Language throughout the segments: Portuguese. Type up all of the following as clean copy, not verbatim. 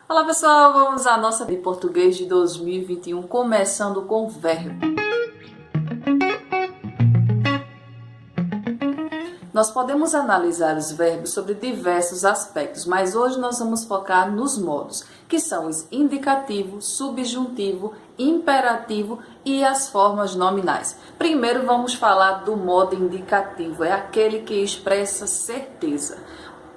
Olá pessoal, vamos à nossa de português de 2021, começando com verbo. Nós podemos analisar os verbos sobre diversos aspectos, mas hoje nós vamos focar nos modos, que são os indicativo, subjuntivo, imperativo e as formas nominais. Primeiro vamos falar do modo indicativo, é aquele que expressa certeza.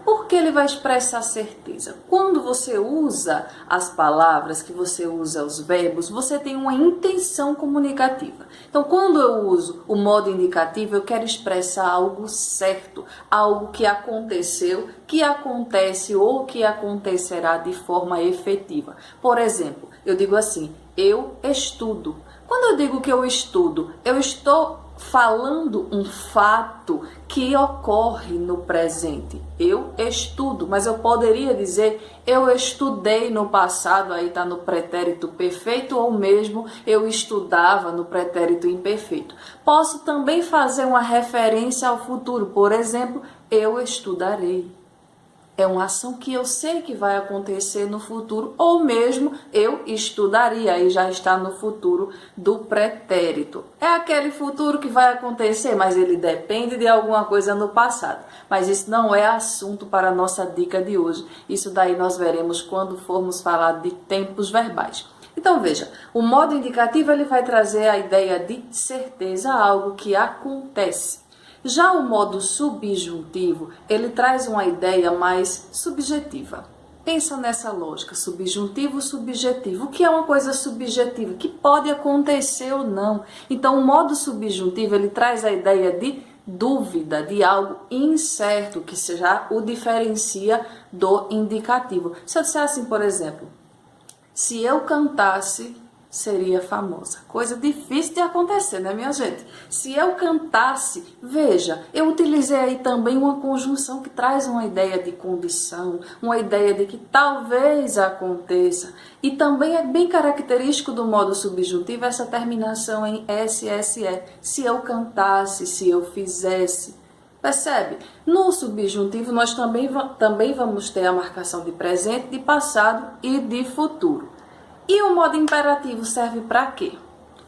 Por que ele vai expressar certeza? Quando você usa as palavras, que você usa os verbos, você tem uma intenção comunicativa. Então, quando eu uso o modo indicativo, eu quero expressar algo certo, algo que aconteceu, que acontece ou que acontecerá de forma efetiva. Por exemplo, eu digo assim, eu estudo. Quando eu digo que eu estudo, eu estou falando um fato que ocorre no presente. Eu estudo, mas eu poderia dizer eu estudei no passado, aí está no pretérito perfeito, ou mesmo eu estudava no pretérito imperfeito. Posso também fazer uma referência ao futuro, por exemplo, eu estudarei. É uma ação que eu sei que vai acontecer no futuro, ou mesmo eu estudaria, aí já está no futuro do pretérito. É aquele futuro que vai acontecer, mas ele depende de alguma coisa no passado. Mas isso não é assunto para a nossa dica de hoje. Isso daí nós veremos quando formos falar de tempos verbais. Então veja, o modo indicativo ele vai trazer a ideia de certeza, algo que acontece. Já o modo subjuntivo, ele traz uma ideia mais subjetiva. Pensa nessa lógica, subjuntivo, subjetivo. O que é uma coisa subjetiva? Que pode acontecer ou não. Então, o modo subjuntivo, ele traz a ideia de dúvida, de algo incerto, que já o diferencia do indicativo. Se eu disser assim, por exemplo, se eu cantasse, seria famosa. Coisa difícil de acontecer, né, minha gente? Se eu cantasse, veja, eu utilizei aí também uma conjunção que traz uma ideia de condição, uma ideia de que talvez aconteça. E também é bem característico do modo subjuntivo essa terminação em SSE. Se eu cantasse, se eu fizesse. Percebe? No subjuntivo, nós também vamos ter a marcação de presente, de passado e de futuro. E o modo imperativo serve para quê?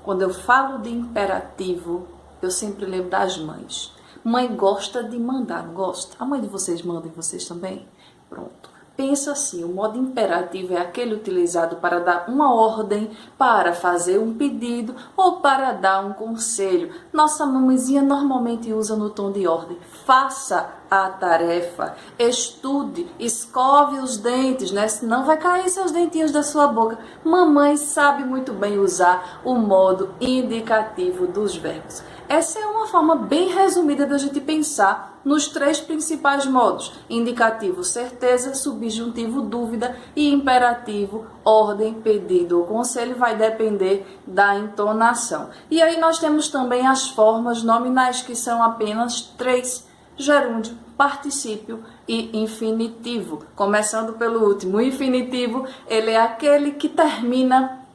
Quando eu falo de imperativo, eu sempre lembro das mães. Mãe gosta de mandar, não gosta? A mãe de vocês manda em vocês também? Pronto. Pensa assim, o modo imperativo é aquele utilizado para dar uma ordem, para fazer um pedido ou para dar um conselho. Nossa mamãezinha normalmente usa no tom de ordem. Faça a tarefa, estude, escove os dentes, né? Senão vai cair seus dentinhos da sua boca. Mamãe sabe muito bem usar o modo indicativo dos verbos. Essa é uma forma bem resumida da gente pensar nos três principais modos: indicativo, certeza, subjuntivo, dúvida e imperativo, ordem, pedido ou conselho, vai depender da entonação. E aí nós temos também as formas nominais, que são apenas três: gerúndio, particípio e infinitivo. Começando pelo último, o infinitivo, ele é aquele que termina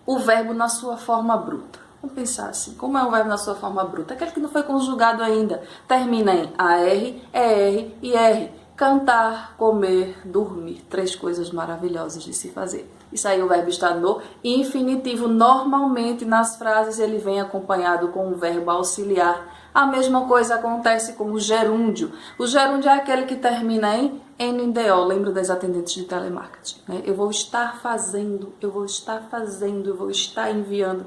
o verbo na sua forma bruta. Vamos pensar assim, como é um verbo na sua forma bruta? Aquele que não foi conjugado ainda. Termina em AR, ER e R. Cantar, comer, dormir. Três coisas maravilhosas de se fazer. Isso aí o verbo está no infinitivo. Normalmente nas frases ele vem acompanhado com um verbo auxiliar. A mesma coisa acontece com o gerúndio. O gerúndio é aquele que termina em NDO. Lembra das atendentes de telemarketing, né? Eu vou estar fazendo, eu vou estar fazendo, eu vou estar enviando.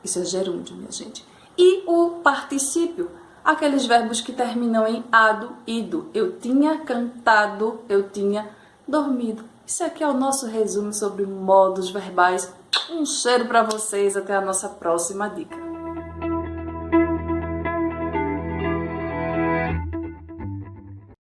Isso é gerúndio, minha gente. E o particípio, aqueles verbos que terminam em ado, ido. Eu tinha cantado, eu tinha dormido. Isso aqui é o nosso resumo sobre modos verbais. Um cheiro para vocês, até a nossa próxima dica.